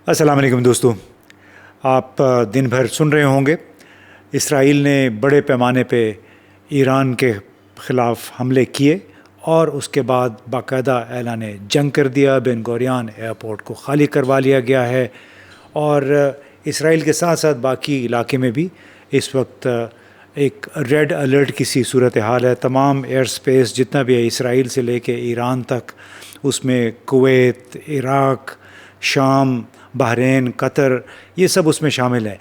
السلام علیکم دوستو، آپ دن بھر سن رہے ہوں گے اسرائیل نے بڑے پیمانے پہ ایران کے خلاف حملے کیے اور اس کے بعد باقاعدہ اعلان جنگ کر دیا۔ بن گوریان ایئرپورٹ کو خالی کروا لیا گیا ہے اور اسرائیل کے ساتھ ساتھ باقی علاقے میں بھی اس وقت ایک ریڈ الرٹ کی سی صورتحال ہے۔ تمام ایئر سپیس جتنا بھی ہے اسرائیل سے لے کے ایران تک، اس میں کویت، عراق، شام، بحرین، قطر، یہ سب اس میں شامل ہیں۔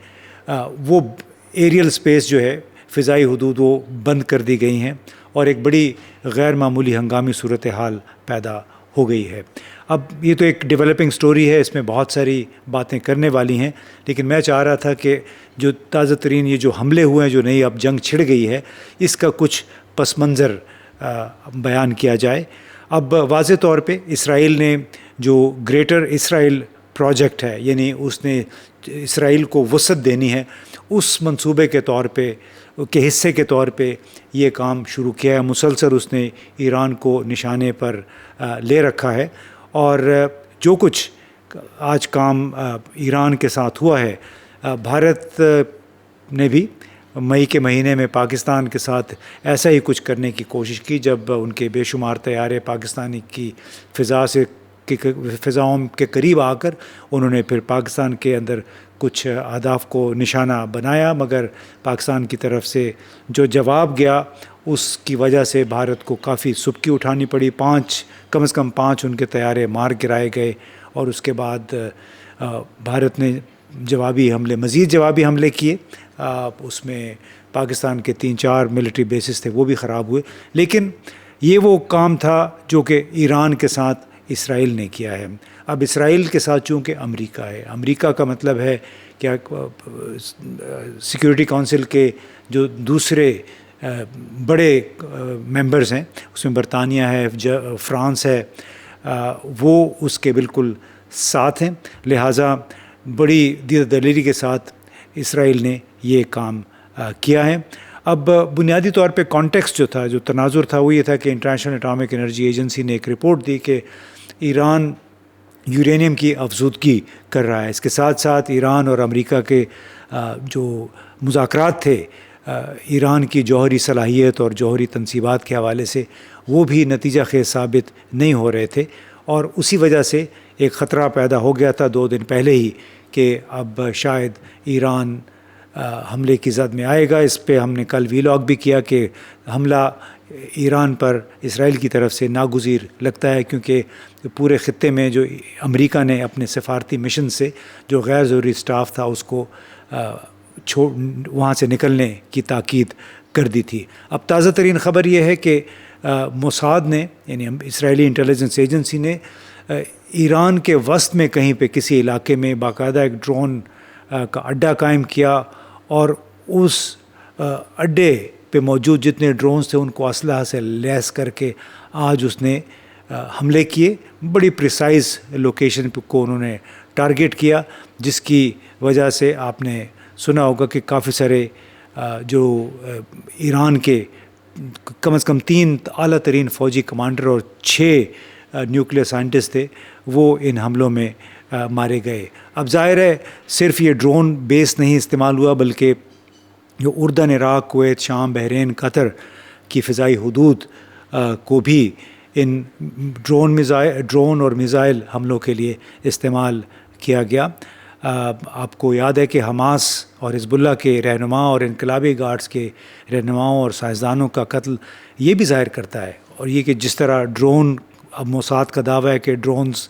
وہ ایریل سپیس جو ہے، فضائی حدود، وہ بند کر دی گئی ہیں اور ایک بڑی غیر معمولی ہنگامی صورتحال پیدا ہو گئی ہے۔ اب یہ تو ایک ڈیولپنگ سٹوری ہے، اس میں بہت ساری باتیں کرنے والی ہیں، لیکن میں چاہ رہا تھا کہ جو تازہ ترین یہ جو حملے ہوئے ہیں، جو نئی اب جنگ چھڑ گئی ہے، اس کا کچھ پس منظر بیان کیا جائے۔ اب واضح طور پہ اسرائیل نے جو گریٹر اسرائیل پروجیکٹ ہے، یعنی اس نے اسرائیل کو وسعت دینی ہے، اس منصوبے کے طور پہ کے حصے کے طور پہ یہ کام شروع کیا ہے۔ مسلسل اس نے ایران کو نشانے پر لے رکھا ہے اور جو کچھ آج کام ایران کے ساتھ ہوا ہے، بھارت نے بھی مئی کے مہینے میں پاکستان کے ساتھ ایسا ہی کچھ کرنے کی کوشش کی، جب ان کے بے شمار طیارے پاکستانی کی فضاؤں کے قریب آ کر انہوں نے پھر پاکستان کے اندر کچھ اہداف کو نشانہ بنایا، مگر پاکستان کی طرف سے جو جواب گیا اس کی وجہ سے بھارت کو کافی سبکی اٹھانی پڑی۔ کم از کم 5 ان کے طیارے مار گرائے گئے اور اس کے بعد بھارت نے مزید جوابی حملے کیے۔ اس میں پاکستان کے 3-4 ملٹری بیسز تھے، وہ بھی خراب ہوئے، لیکن یہ وہ کام تھا جو کہ ایران کے ساتھ اسرائیل نے کیا ہے۔ اب اسرائیل کے ساتھ چونکہ امریکہ ہے، امریکہ کا مطلب ہے کہ سیکیورٹی کونسل کے جو دوسرے بڑے ممبرز ہیں، اس میں برطانیہ ہے، فرانس ہے، وہ اس کے بالکل ساتھ ہیں، لہٰذا بڑی دید دلیری کے ساتھ اسرائیل نے یہ کام کیا ہے۔ اب بنیادی طور پہ کانٹیکسٹ جو تھا، جو تناظر تھا، وہ یہ تھا کہ انٹرنیشنل اٹامک انرجی ایجنسی نے ایک رپورٹ دی کہ ایران یورینیم کی افزودگی کر رہا ہے۔ اس کے ساتھ ساتھ ایران اور امریکہ کے جو مذاکرات تھے ایران کی جوہری صلاحیت اور جوہری تنصیبات کے حوالے سے، وہ بھی نتیجہ خیز ثابت نہیں ہو رہے تھے، اور اسی وجہ سے ایک خطرہ پیدا ہو گیا تھا 2 دن پہلے ہی کہ اب شاید ایران حملے کی زد میں آئے گا۔ اس پہ ہم نے کل ویلاگ بھی کیا کہ حملہ ایران پر اسرائیل کی طرف سے ناگزیر لگتا ہے، کیونکہ پورے خطے میں جو امریکہ نے اپنے سفارتی مشن سے جو غیر ضروری سٹاف تھا اس کو وہاں سے نکلنے کی تاکید کر دی تھی۔ اب تازہ ترین خبر یہ ہے کہ موساد نے، یعنی اسرائیلی انٹیلیجنس ایجنسی نے، ایران کے وسط میں کہیں پہ کسی علاقے میں باقاعدہ ایک ڈرون کا اڈہ قائم کیا، اور اس اڈے پہ موجود جتنے ڈرونز تھے ان کو اسلحہ سے لیس کر کے آج اس نے حملے کیے۔ بڑی پریسائز لوکیشن کو انہوں نے ٹارگٹ کیا، جس کی وجہ سے آپ نے سنا ہوگا کہ کافی سارے جو ایران کے کم از کم 3 اعلیٰ ترین فوجی کمانڈر اور 6 نیوکلیئر سائنٹسٹ تھے، وہ ان حملوں میں مارے گئے۔ اب ظاہر ہے صرف یہ ڈرون بیس نہیں استعمال ہوا، بلکہ جو اردن، عراق، کویت، شام، بحرین، قطر کی فضائی حدود کو بھی ان ڈرون اور میزائل حملوں کے لیے استعمال کیا گیا۔ آپ کو یاد ہے کہ حماس اور حزب اللہ کے رہنما اور انقلابی گارڈز کے رہنماؤں اور سائنسدانوں کا قتل یہ بھی ظاہر کرتا ہے، اور یہ کہ جس طرح ڈرون، اب موساد کا دعویٰ ہے کہ ڈرونز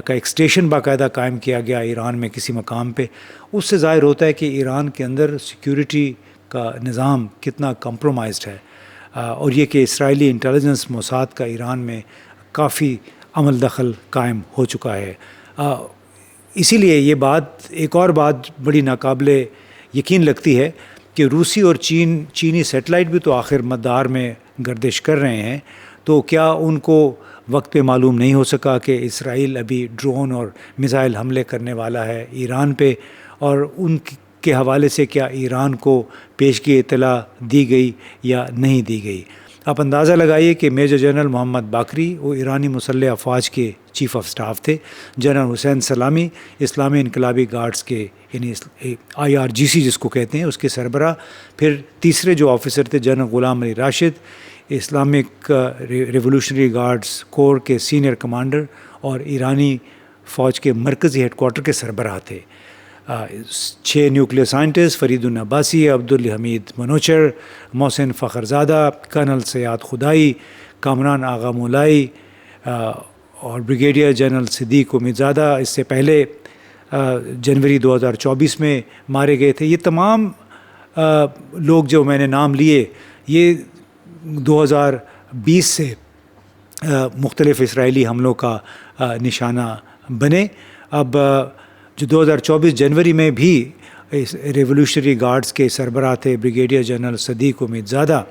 کا ایک اسٹیشن باقاعدہ قائم کیا گیا ایران میں کسی مقام پہ، اس سے ظاہر ہوتا ہے کہ ایران کے اندر سیکیورٹی کا نظام کتنا کمپرومائزڈ ہے، اور یہ کہ اسرائیلی انٹیلیجنس موساد کا ایران میں کافی عمل دخل قائم ہو چکا ہے۔ اسی لیے یہ بات، ایک اور بات بڑی ناقابل یقین لگتی ہے کہ روسی اور چینی سیٹلائٹ بھی تو آخر مدار میں گردش کر رہے ہیں، تو کیا ان کو وقت پہ معلوم نہیں ہو سکا کہ اسرائیل ابھی ڈرون اور میزائل حملے کرنے والا ہے ایران پہ، اور ان کے حوالے سے کیا ایران کو پیشگی اطلاع دی گئی یا نہیں دی گئی؟ آپ اندازہ لگائیے کہ میجر جنرل محمد باقری وہ ایرانی مسلح افواج کے چیف آف سٹاف تھے، جنرل حسین سلامی اسلامی انقلابی گارڈز کے یعنی IRGC جس کو کہتے ہیں اس کے سربراہ، پھر تیسرے جو آفیسر تھے جنرل غلام علی راشد اسلامک ریولوشنری گارڈز کور کے سینئر کمانڈر اور ایرانی فوج کے مرکزی ہیڈ کوارٹر کے سربراہ تھے۔ 6 نیوکلیئر سائنٹسٹ فرید النباسی، عبدالحمید منوچر، محسن فخرزادہ، کرنل سیاد خدائی، کامران آغا مولائی اور بریگیڈیئر جنرل صدیق امیدزادہ اس سے پہلے جنوری 2024 میں مارے گئے تھے۔ یہ تمام لوگ جو میں نے نام لیے یہ 2020 سے مختلف اسرائیلی حملوں کا نشانہ بنے۔ اب جو 2024 جنوری میں بھی ریولوشنری گارڈز کے سربراہ تھے بریگیڈیئر جنرل صدیق امیدزادہ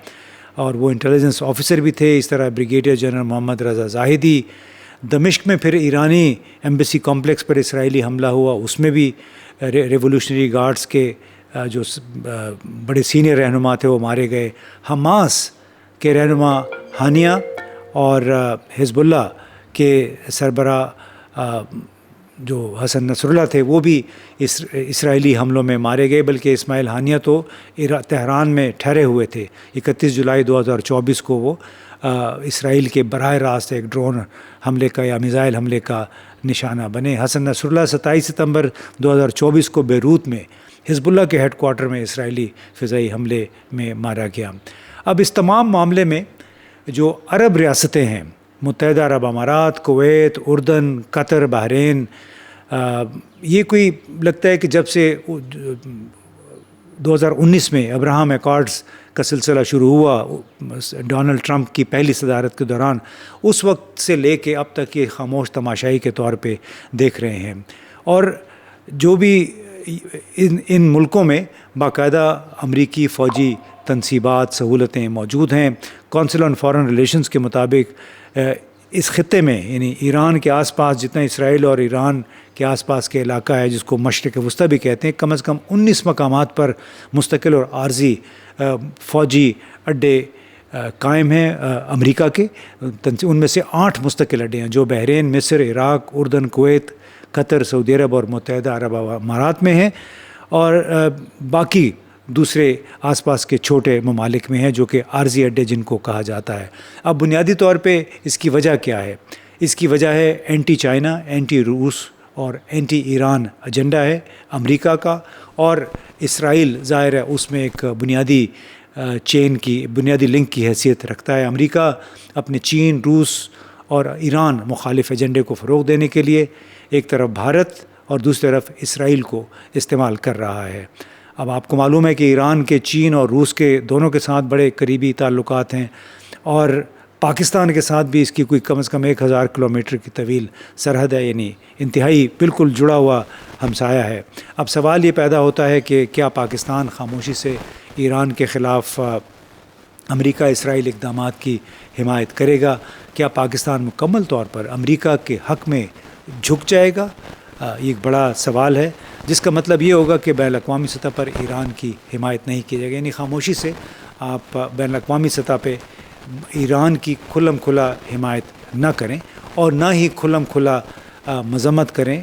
اور وہ انٹیلیجنس آفیسر بھی تھے، اس طرح بریگیڈیئر جنرل محمد رضا زاہدی۔ دمشق میں پھر ایرانی ایمبیسی کمپلیکس پر اسرائیلی حملہ ہوا، اس میں بھی ریولوشنری گارڈز کے جو بڑے سینئر رہنما تھے وہ مارے گئے۔ حماس کے رہنما ہانیہ اور حزب اللہ کے سربراہ جو حسن نصر اللہ تھے وہ بھی اسرائیلی حملوں میں مارے گئے، بلکہ اسماعیل ہانیہ تو تہران میں ٹھہرے ہوئے تھے۔ 31 جولائی 2024 کو وہ اسرائیل کے براہ راست ایک ڈرون حملے کا یا میزائل حملے کا نشانہ بنے۔ حسن نصر اللہ 27 ستمبر 2024 کو بیروت میں حزب اللہ کے ہیڈ کوارٹر میں اسرائیلی فضائی حملے میں مارا گیا۔ اب اس تمام معاملے میں جو عرب ریاستیں ہیں، متحدہ عرب امارات، کویت، اردن، قطر، بحرین، یہ کوئی لگتا ہے کہ جب سے 2019 میں ابراہم ایکارڈز کا سلسلہ شروع ہوا ڈونلڈ ٹرمپ کی پہلی صدارت کے دوران، اس وقت سے لے کے اب تک یہ خاموش تماشائی کے طور پہ دیکھ رہے ہیں۔ اور جو بھی ان ملکوں میں باقاعدہ امریکی فوجی تنصیبات سہولتیں موجود ہیں۔ کونسل آن فارن ریلیشنز کے مطابق اس خطے میں یعنی ایران کے آس پاس جتنا اسرائیل اور ایران کے آس پاس کے علاقہ ہے جس کو مشرق وسطیٰ بھی کہتے ہیں، کم از کم 19 مقامات پر مستقل اور عارضی فوجی اڈے قائم ہیں امریکہ کے۔ ان میں سے 8 مستقل اڈے ہیں جو بحرین، مصر، عراق، اردن، کویت، قطر، سعودی عرب اور متحدہ عرب امارات میں ہیں، اور باقی دوسرے آس پاس کے چھوٹے ممالک میں ہیں جو کہ عارضی اڈے جن کو کہا جاتا ہے۔ اب بنیادی طور پہ اس کی وجہ کیا ہے؟ اس کی وجہ ہے اینٹی چائنا، اینٹی روس اور اینٹی ایران ایجنڈا ہے امریکہ کا، اور اسرائیل ظاہر ہے اس میں ایک بنیادی چین کی بنیادی لنک کی حیثیت رکھتا ہے۔ امریکہ اپنے چین، روس اور ایران مخالف ایجنڈے کو فروغ دینے کے لیے ایک طرف بھارت اور دوسری طرف اسرائیل کو استعمال کر رہا ہے۔ اب آپ کو معلوم ہے کہ ایران کے، چین اور روس کے دونوں کے ساتھ بڑے قریبی تعلقات ہیں، اور پاکستان کے ساتھ بھی اس کی کوئی کم از کم 1000 کلومیٹر کی طویل سرحد ہے، یعنی انتہائی بالکل جڑا ہوا ہمسایہ ہے۔ اب سوال یہ پیدا ہوتا ہے کہ کیا پاکستان خاموشی سے ایران کے خلاف امریکہ اسرائیل اقدامات کی حمایت کرے گا؟ کیا پاکستان مکمل طور پر امریکہ کے حق میں جھک جائے گا؟ یہ ایک بڑا سوال ہے، جس کا مطلب یہ ہوگا کہ بین الاقوامی سطح پر ایران کی حمایت نہیں کی جائے گی، یعنی خاموشی سے آپ بین الاقوامی سطح پہ ایران کی کھلم کھلا حمایت نہ کریں اور نہ ہی کھلم کھلا مذمت کریں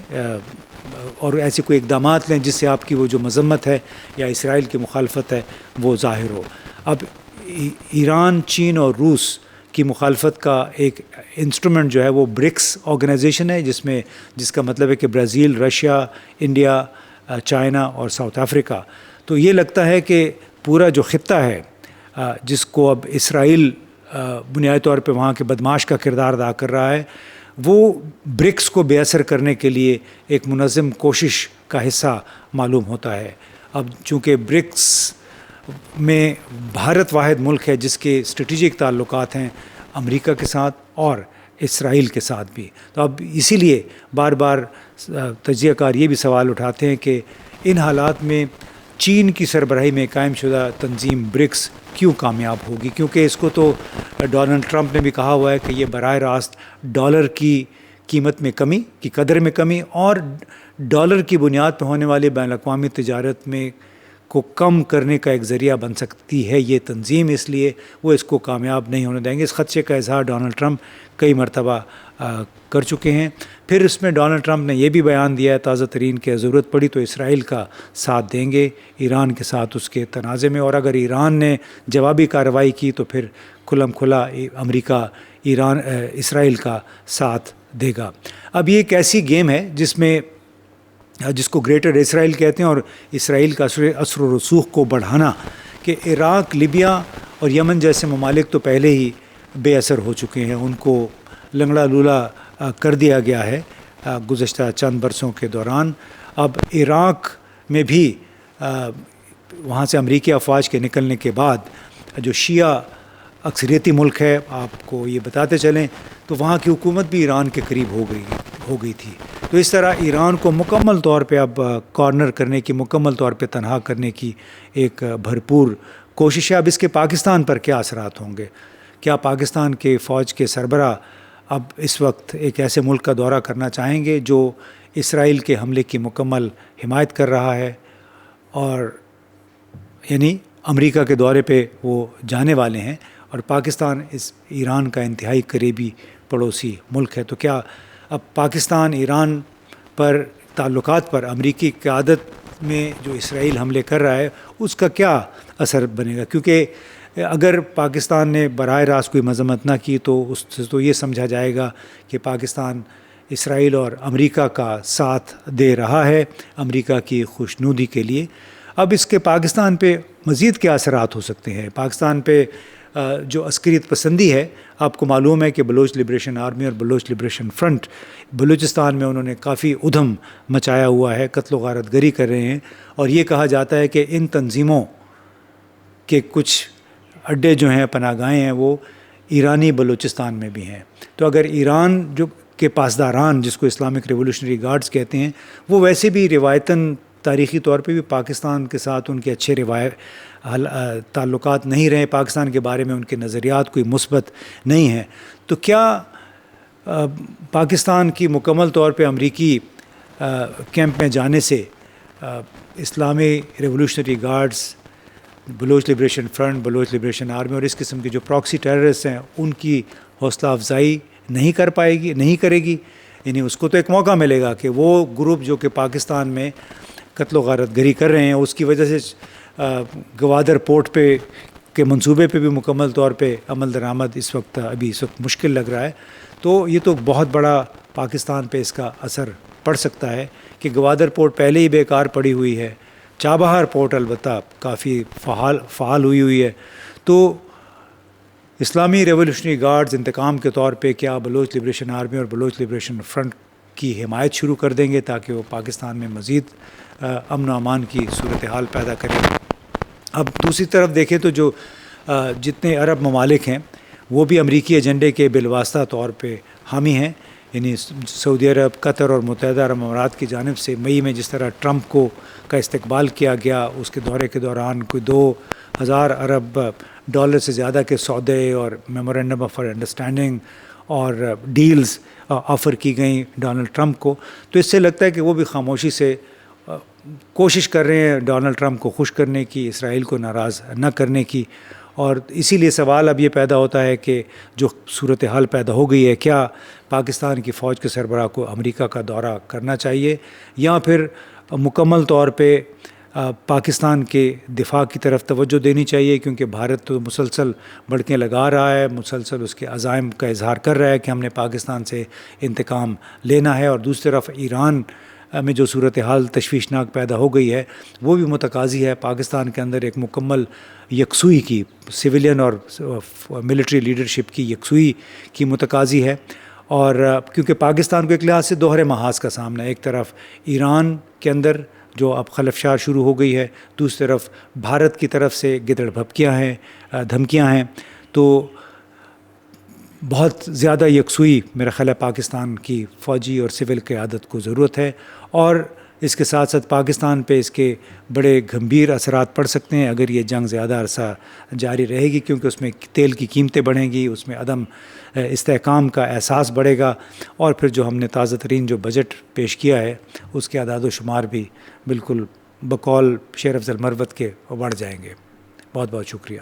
اور ایسے کوئی اقدامات لیں جس سے آپ کی وہ جو مذمت ہے یا اسرائیل کی مخالفت ہے وہ ظاہر ہو۔ اب ایران، چین اور روس کی مخالفت کا ایک انسٹرومنٹ جو ہے وہ برکس آرگنائزیشن ہے، جس کا مطلب ہے کہ برازیل، رشیا، انڈیا، چائنا اور ساؤتھ افریقہ۔ تو یہ لگتا ہے کہ پورا جو خطہ ہے جس کو اب اسرائیل بنیادی طور پہ وہاں کے بدماش کا کردار ادا کر رہا ہے، وہ برکس کو بے اثر کرنے کے لیے ایک منظم کوشش کا حصہ معلوم ہوتا ہے۔ اب چونکہ برکس میں بھارت واحد ملک ہے جس کے اسٹریٹجک تعلقات ہیں امریکہ کے ساتھ اور اسرائیل کے ساتھ بھی، تو اب اسی لیے بار بار تجزیہ کار یہ بھی سوال اٹھاتے ہیں کہ ان حالات میں چین کی سربراہی میں قائم شدہ تنظیم برکس کیوں کامیاب ہوگی، کیونکہ اس کو تو ڈونلڈ ٹرمپ نے بھی کہا ہوا ہے کہ یہ براہ راست ڈالر کی قیمت میں کمی، کی قدر میں کمی اور ڈالر کی بنیاد پہ ہونے والی بین الاقوامی تجارت میں کو کم کرنے کا ایک ذریعہ بن سکتی ہے یہ تنظیم، اس لیے وہ اس کو کامیاب نہیں ہونے دیں گے۔ اس خدشے کا اظہار ڈونلڈ ٹرمپ کئی مرتبہ کر چکے ہیں۔ پھر اس میں ڈونلڈ ٹرمپ نے یہ بھی بیان دیا ہے تازہ ترین کہ ضرورت پڑی تو اسرائیل کا ساتھ دیں گے ایران کے ساتھ اس کے تنازع میں، اور اگر ایران نے جوابی کارروائی کی تو پھر کھلم کھلا امریکہ اسرائیل کا ساتھ دے گا۔ اب یہ ایک ایسی گیم ہے جس کو گریٹر اسرائیل کہتے ہیں، اور اسرائیل کا اثر و رسوخ کو بڑھانا کہ عراق، لیبیا اور یمن جیسے ممالک تو پہلے ہی بے اثر ہو چکے ہیں، ان کو لنگڑا لولا کر دیا گیا ہے گزشتہ چند برسوں کے دوران۔ اب عراق میں بھی وہاں سے امریکی افواج کے نکلنے کے بعد جو شیعہ اکثریتی ملک ہے، آپ کو یہ بتاتے چلیں تو وہاں کی حکومت بھی ایران کے قریب ہو گئی تھی۔ تو اس طرح ایران کو مکمل طور پہ اب کارنر کرنے کی، مکمل طور پہ تنہا کرنے کی ایک بھرپور کوشش ہے۔ اب اس کے پاکستان پر کیا اثرات ہوں گے؟ کیا پاکستان کے فوج کے سربراہ اب اس وقت ایک ایسے ملک کا دورہ کرنا چاہیں گے جو اسرائیل کے حملے کی مکمل حمایت کر رہا ہے، اور یعنی امریکہ کے دورے پہ وہ جانے والے ہیں، اور پاکستان اس ایران کا انتہائی قریبی پڑوسی ملک ہے؟ تو کیا اب پاکستان ایران پر تعلقات پر امریکی قیادت میں جو اسرائیل حملے کر رہا ہے اس کا کیا اثر بنے گا؟ کیونکہ اگر پاکستان نے براہ راست کوئی مذمت نہ کی تو اس سے تو یہ سمجھا جائے گا کہ پاکستان اسرائیل اور امریکہ کا ساتھ دے رہا ہے امریکہ کی خوشنودی کے لیے۔ اب اس کے پاکستان پہ مزید کیا اثرات ہو سکتے ہیں؟ پاکستان پہ جو عسکریت پسندی ہے، آپ کو معلوم ہے کہ بلوچ لبریشن آرمی اور بلوچ لبریشن فرنٹ بلوچستان میں انہوں نے کافی ادھم مچایا ہوا ہے، قتل و غارت گری کر رہے ہیں، اور یہ کہا جاتا ہے کہ ان تنظیموں کے کچھ اڈے جو ہیں، پناہ گاہیں ہیں، وہ ایرانی بلوچستان میں بھی ہیں۔ تو اگر ایران جو کے پاسداران، جس کو اسلامک ریولوشنری گارڈز کہتے ہیں، وہ ویسے بھی روایتاً تاریخی طور پہ بھی پاکستان کے ساتھ ان کے اچھے تعلقات نہیں رہے، پاکستان کے بارے میں ان کے نظریات کوئی مثبت نہیں ہیں، تو کیا پاکستان کی مکمل طور پہ امریکی کیمپ میں جانے سے اسلامی revolutionary guards, Baloch liberation front, Baloch liberation army اور اس قسم کے جو پراکسی ٹیررسٹ ہیں ان کی حوصلہ افزائی نہیں کرے گی؟ یعنی اس کو تو ایک موقع ملے گا کہ وہ گروپ جو کہ پاکستان میں قتل و غارت گری کر رہے ہیں، اس کی وجہ سے گوادر پورٹ پہ کے منصوبے پہ بھی مکمل طور پہ عمل درآمد اس وقت مشکل لگ رہا ہے۔ تو یہ تو بہت بڑا پاکستان پہ اس کا اثر پڑ سکتا ہے کہ گوادر پورٹ پہلے ہی بیکار پڑی ہوئی ہے، چابہار پورٹ البتہ کافی فعال ہوئی ہے۔ تو اسلامی ریولوشنری گارڈز انتقام کے طور پہ کیا بلوچ لبریشن آرمی اور بلوچ لبریشن فرنٹ کی حمایت شروع کر دیں گے تاکہ وہ پاکستان میں مزید امن و امان کی صورتحال پیدا کریں؟ اب دوسری طرف دیکھیں تو جو جتنے عرب ممالک ہیں وہ بھی امریکی ایجنڈے کے بالواسطہ طور پہ حامی ہیں، یعنی سعودی عرب، قطر اور متحدہ عرب امارات کی جانب سے مئی میں جس طرح ٹرمپ کا استقبال کیا گیا، اس کے دورے کے دوران کوئی 2000 ارب ڈالر سے زیادہ کے سودے اور میمورینڈم آف انڈرسٹینڈنگ اور ڈیلز آفر کی گئیں ڈونلڈ ٹرمپ کو، تو اس سے لگتا ہے کہ وہ بھی خاموشی سے کوشش کر رہے ہیں ڈونلڈ ٹرمپ کو خوش کرنے کی، اسرائیل کو ناراض نہ کرنے کی۔ اور اسی لیے سوال اب یہ پیدا ہوتا ہے کہ جو صورتحال پیدا ہو گئی ہے، کیا پاکستان کی فوج کے سربراہ کو امریکہ کا دورہ کرنا چاہیے یا پھر مکمل طور پہ پاکستان کے دفاع کی طرف توجہ دینی چاہیے، کیونکہ بھارت تو مسلسل بڑھکیں لگا رہا ہے، مسلسل اس کے عزائم کا اظہار کر رہا ہے کہ ہم نے پاکستان سے انتقام لینا ہے، اور دوسری طرف ایران میں جو صورتحال تشویشناک پیدا ہو گئی ہے وہ بھی متقاضی ہے پاکستان کے اندر ایک مکمل یکسوئی کی، سویلین اور ملٹری لیڈرشپ کی یکسوئی کی متقاضی ہے۔ اور کیونکہ پاکستان کو ایک لحاظ سے دوہرے محاذ کا سامنا ہے، ایک طرف ایران کے اندر جو اب خلفشار شروع ہو گئی ہے، دوسری طرف بھارت کی طرف سے گدڑ بھپکیاں ہیں، دھمکیاں ہیں، تو بہت زیادہ یکسوئی میرا خیال ہے پاکستان کی فوجی اور سول قیادت کو ضرورت ہے، اور اس کے ساتھ ساتھ پاکستان پہ اس کے بڑے گھمبیر اثرات پڑ سکتے ہیں اگر یہ جنگ زیادہ عرصہ جاری رہے گی، کیونکہ اس میں تیل کی قیمتیں بڑھیں گی، اس میں عدم استحکام کا احساس بڑھے گا، اور پھر جو ہم نے تازہ ترین جو بجٹ پیش کیا ہے اس کے اعداد و شمار بھی بالکل بقول شیر افضل مروت کے بڑھ جائیں گے. بہت بہت شکریہ.